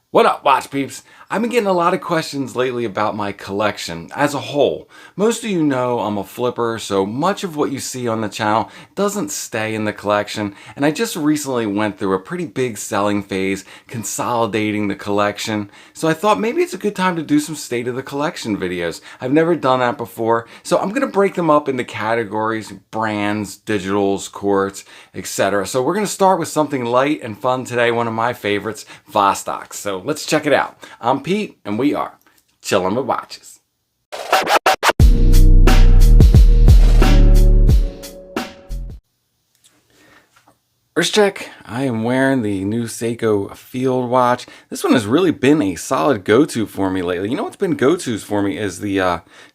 What up, watch peeps? I've been getting a lot of questions lately about my collection as a whole. Most of you know I'm a flipper, so much of what you see on the channel doesn't stay in the collection, and I just recently went through a pretty big selling phase, consolidating the collection, so I thought maybe it's a good time to do some state of the collection videos. I've never done that before, so I'm going to break them up into categories, brands, digitals, quartz, etc. So we're going to start with something light and fun today, one of my favorites, Vostok. So let's check it out. I'm Pete, and we are Chillin' with Watches. First check, I am wearing the new Seiko field watch. This one has really been a solid go-to for me lately. You know what's been go-tos for me is the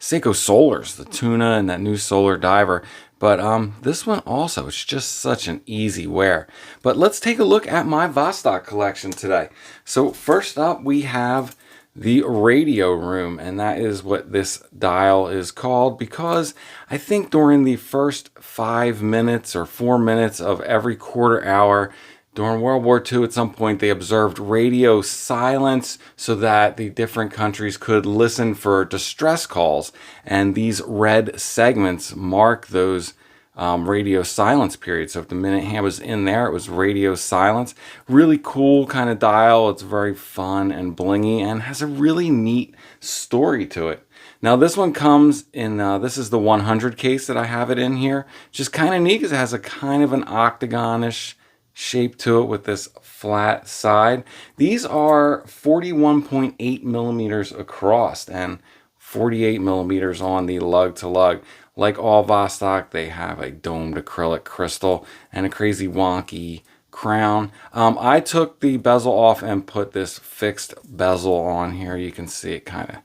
Seiko Solars, the Tuna and that new Solar Diver. But this one also, it's just such an easy wear. But let's take a look at my Vostok collection today. So first up, we have the radio room, and that is what this dial is called because I think during the first 5 minutes or 4 minutes of every quarter hour during World War II, at some point, they observed radio silence so that the different countries could listen for distress calls. And these red segments mark those radio silence periods. So if the minute hand was in there, it was radio silence. Really cool kind of dial. It's very fun and blingy and has a really neat story to it. Now this one comes in, this is the 100 case that I have it in here. Just kind of neat because it has a kind of an octagon-ish shape to it with this flat side. These are 41.8 millimeters across and 48 millimeters on the lug to lug. Like all Vostok, they have a domed acrylic crystal and a crazy wonky crown. I took the bezel off and put this fixed bezel on here. You can see it kind of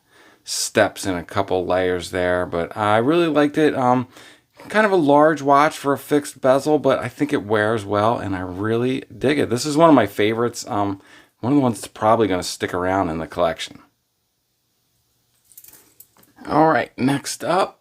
steps in a couple layers there, but I really liked it. Kind of a large watch for a fixed bezel, but I think it wears well and I really dig it. This is one of my favorites. One of the ones that's probably going to stick around in the collection. All right, next up.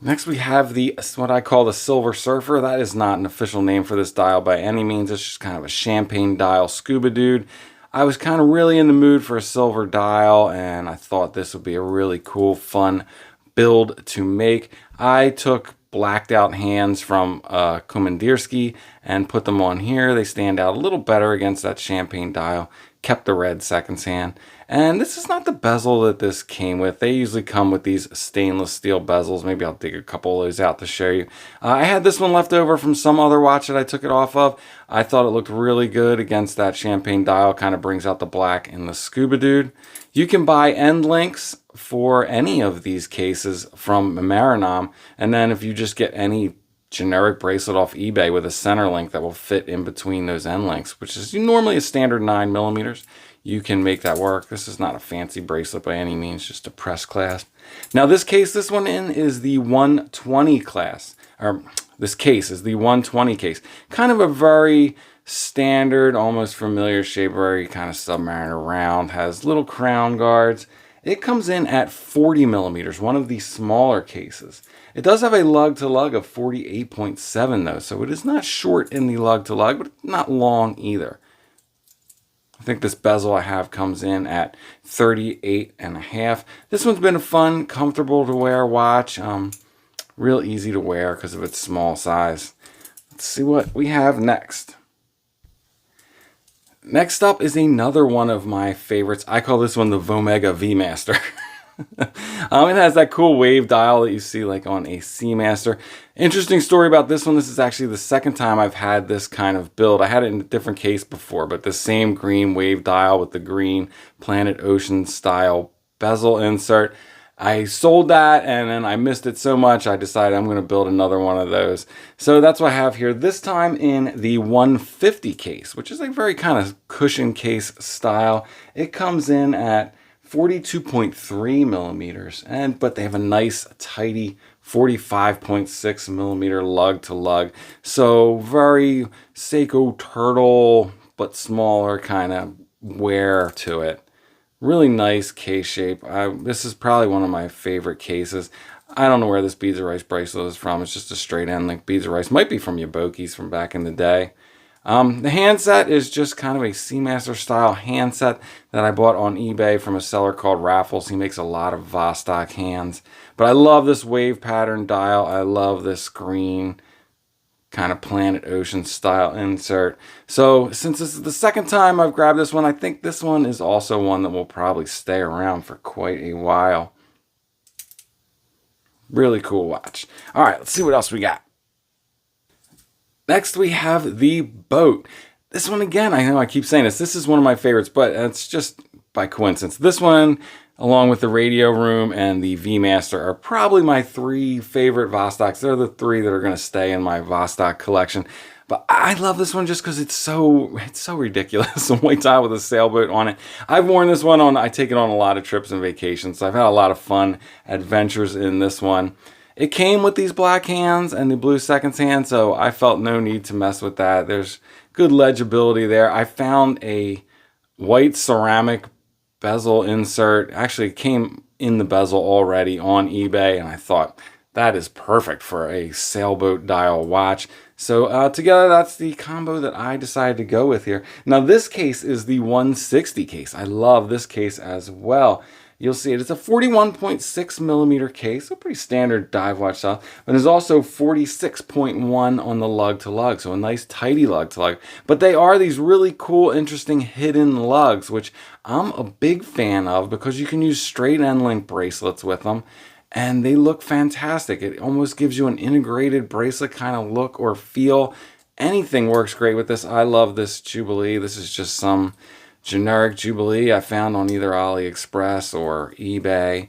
Next we have the, what I call the Silver Surfer. That is not an official name for this dial by any means. It's just kind of a champagne dial scuba dude. I was kind of really in the mood for a silver dial and I thought this would be a really cool, fun build to make. I took blacked out hands from Komandirsky and put them on here. They stand out a little better against that champagne dial. Kept the red seconds hand. And this is not the bezel that this came with. They usually come with these stainless steel bezels. Maybe I'll dig a couple of those out to show you. I had this one left over from some other watch that I took it off of. I thought it looked really good against that champagne dial. Kind of brings out the black in the scuba dude. You can buy end links for any of these cases from Marinam. And then if you just get any generic bracelet off eBay with a center link that will fit in between those end links, which is normally a standard 9 millimeters, you can make that work. This is not a fancy bracelet by any means, just a press clasp. Now this case, this one in is the 120 class, or this case is the 120 case. Kind of a very standard, almost familiar shape, very kind of Submariner round, has little crown guards. It comes in at 40 millimeters, one of the smaller cases. It does have a lug-to-lug of 48.7 though, so it is not short in the lug-to-lug, but not long either. I think this bezel I have comes in at 38.5. This one's been a fun, comfortable to wear watch. Real easy to wear because of its small size. Let's see what we have next. Next up is another one of my favorites. I call this one the Vomega V Master. It has that cool wave dial that you see like on a Seamaster. Interesting story about this one. This is actually the second time I've had this kind of build. I had it in a different case before, but the same green wave dial with the green Planet Ocean style bezel insert. I sold that and then I missed it so much I decided I'm going to build another one of those. So that's what I have here, this time in the 150 case, which is a very kind of cushion case style. It comes in at 42.3 millimeters, but they have a nice tidy 45.6 millimeter lug to lug. So very Seiko turtle, but smaller kind of wear to it. Really nice case shape. This is probably one of my favorite cases. I don't know where this Beads of Rice bracelet is from. It's just a straight end like Beads of Rice. Might be from Yaboki's from back in the day. The handset is just kind of a Seamaster style handset that I bought on eBay from a seller called Raffles. He makes a lot of Vostok hands. But I love this wave pattern dial. I love this green kind of planet ocean style insert. So since this is the second time I've grabbed this one, I think this one is also one that will probably stay around for quite a while. Really cool watch. All right, let's see what else we got. Next we have the boat. This one again, I know I keep saying this is one of my favorites, but it's just by coincidence. This one, along with the Radio Room and the V Master, are probably my 3 favorite Vostoks. They're the 3 that are going to stay in my Vostok collection. But I love this one just because it's so ridiculous. A white tile with a sailboat on it. I've worn this one I take it on a lot of trips and vacations. So I've had a lot of fun adventures in this one. It came with these black hands and the blue seconds hand, so I felt no need to mess with that. There's good legibility there. I found a white ceramic bezel insert. Actually, it came in the bezel already on eBay, and I thought that is perfect for a sailboat dial watch. So together, that's the combo that I decided to go with here. Now, this case is the 160 case. I love this case as well. You'll see it. It's a 41.6 millimeter case, a pretty standard dive watch style, but there's also 46.1 on the lug to lug, so a nice tidy lug to lug. But they are these really cool, interesting hidden lugs, which I'm a big fan of because you can use straight end link bracelets with them, and they look fantastic. It almost gives you an integrated bracelet kind of look or feel. Anything works great with this. I love this Jubilee. This is just some generic Jubilee I found on either AliExpress or eBay,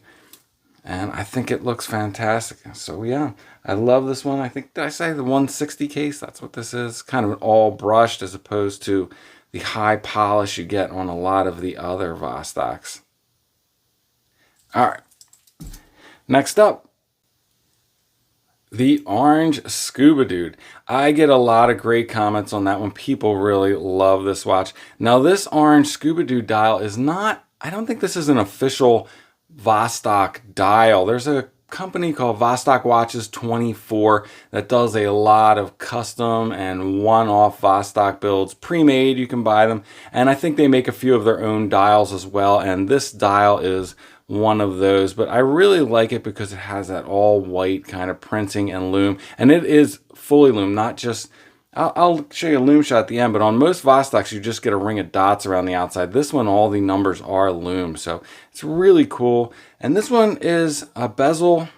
and I think it looks fantastic. So yeah, I love this one. I think, did I say the 160 case? That's what this is. Kind of an all brushed as opposed to the high polish you get on a lot of the other Vostoks. All right, next up, the orange Scuba Dude. I get a lot of great comments on that one. People really love this watch. Now, this orange Scuba Dude dial is not, I don't think this is an official Vostok dial. There's a company called Vostok Watches 24 that does a lot of custom and one-off Vostok builds, pre-made. You can buy them, and I think they make a few of their own dials as well, and this dial is one of those. But I really like it because it has that all white kind of printing and loom, and it is fully loom, not just, I'll show you a loom shot at the end, but on most Vostoks you just get a ring of dots around the outside. This one, all the numbers are loom, so it's really cool. And this one is a bezel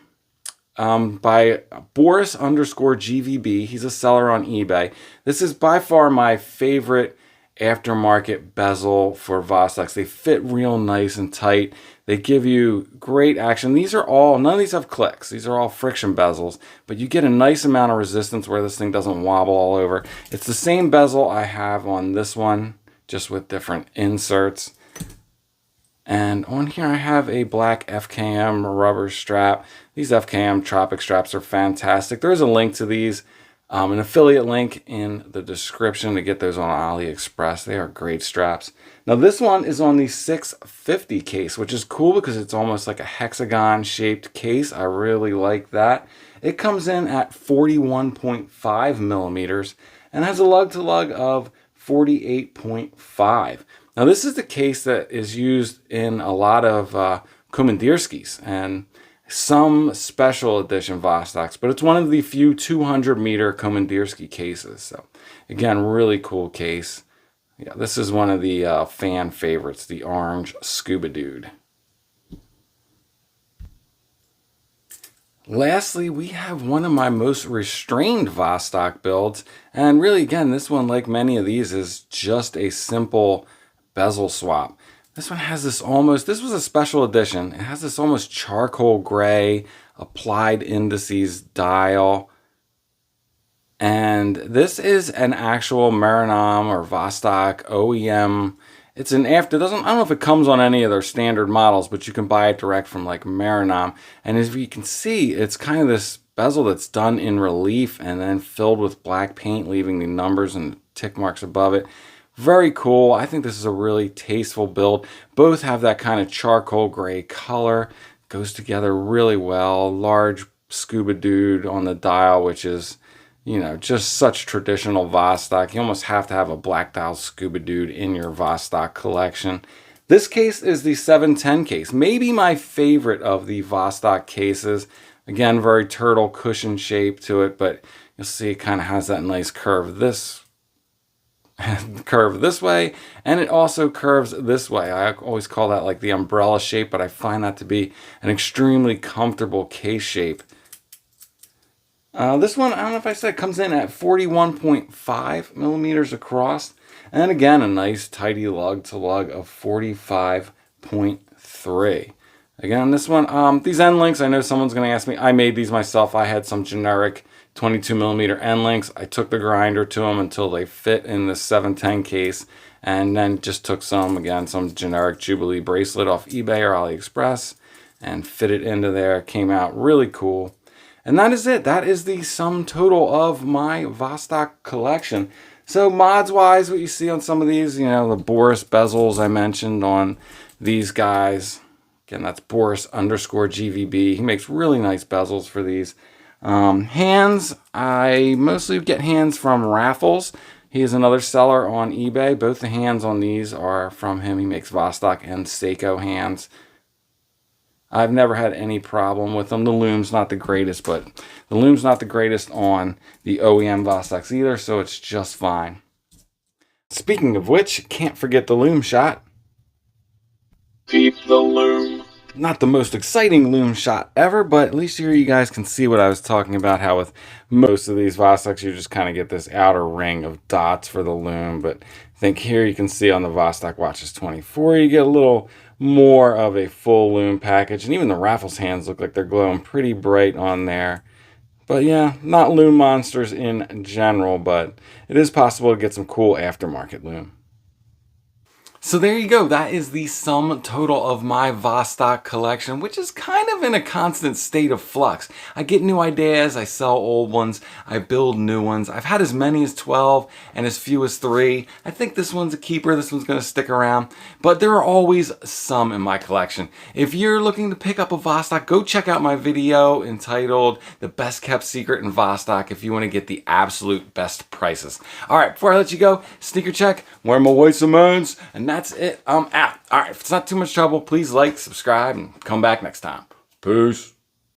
by Boris_GVB. He's a seller on eBay. This is by far my favorite aftermarket bezel for Vostoks. They fit real nice and tight. They give you great action. These are all, none of these have clicks. These are all friction bezels, but you get a nice amount of resistance where this thing doesn't wobble all over. It's the same bezel I have on this one, just with different inserts. And on here I have a black FKM rubber strap. These FKM Tropic Straps are fantastic. There's a link to these, an affiliate link in the description to get those on AliExpress. They are great straps. Now this one is on the 650 case, which is cool because it's almost like a hexagon shaped case. I really like that. It comes in at 41.5 millimeters and has a lug to lug of 48.5. Now this is the case that is used in a lot of Komandyrskis and some special edition Vostoks, but it's one of the few 200 meter Komandyrsky cases. So again, really cool case. Yeah, this is one of the fan favorites, the orange Scuba Dude. Lastly, we have one of my most restrained Vostok builds, and really again, this one, like many of these, is just a simple bezel swap. This one has this almost, this was a special edition. It has this almost charcoal gray applied indices dial. And this is an actual Marinam or Vostok OEM. It's an after, I don't know if it comes on any of their standard models, but you can buy it direct from like Marinam. And as you can see, it's kind of this bezel that's done in relief and then filled with black paint, leaving the numbers and tick marks above it. Very cool. I think this is a really tasteful build. Both have that kind of charcoal gray color. Goes together really well. Large Scuba Dude on the dial, which is You know, just such traditional Vostok. You almost have to have a black dial scuba dude in your Vostok collection. This case is the 710 case. Maybe my favorite of the Vostok cases. Again, very turtle cushion shape to it, but you'll see it kind of has that nice curve this way, and it also curves this way. I always call that like the umbrella shape, but I find that to be an extremely comfortable case shape. This one, I don't know if I said, comes in at 41.5 millimeters across. And again, a nice tidy lug to lug of 45.3. Again, this one, these end links, I know someone's going to ask me. I made these myself. I had some generic 22 millimeter end links. I took the grinder to them until they fit in the 710 case. And then just took some generic Jubilee bracelet off eBay or AliExpress and fit it into there. It came out really cool. And that is it. That is the sum total of my Vostok collection. So mods wise, what you see on some of these, you know, the Boris bezels I mentioned on these guys. Again, that's Boris_GVB. He makes really nice bezels for these. Hands, I mostly get hands from Raffles. He is another seller on eBay. Both the hands on these are from him. He makes Vostok and Seiko hands. I've never had any problem with them. The loom's not the greatest, but the loom's not the greatest on the OEM Vostoks either, so it's just fine. Speaking of which, can't forget the loom shot. Keep the loom. Not the most exciting loom shot ever, but at least here you guys can see what I was talking about, how with most of these Vostoks you just kind of get this outer ring of dots for the loom, but I think here you can see on the Vostok Watches 24 you get a little more of a full loom package, and even the Raffles hands look like they're glowing pretty bright on there. But yeah, not loom monsters in general, but it is possible to get some cool aftermarket loom. So there you go. That is the sum total of my Vostok collection, which is kind of in a constant state of flux. I get new ideas, I sell old ones, I build new ones. I've had as many as 12 and as few as 3. I think this one's a keeper, this one's going to stick around, but there are always some in my collection. If you're looking to pick up a Vostok, go check out my video entitled The Best Kept Secret in Vostok if you want to get the absolute best prices. Alright, before I let you go, sneaker check, wear my white Simones, and that's it. I'm out. Alright, if it's not too much trouble, please like, subscribe, and come back next time. Peace.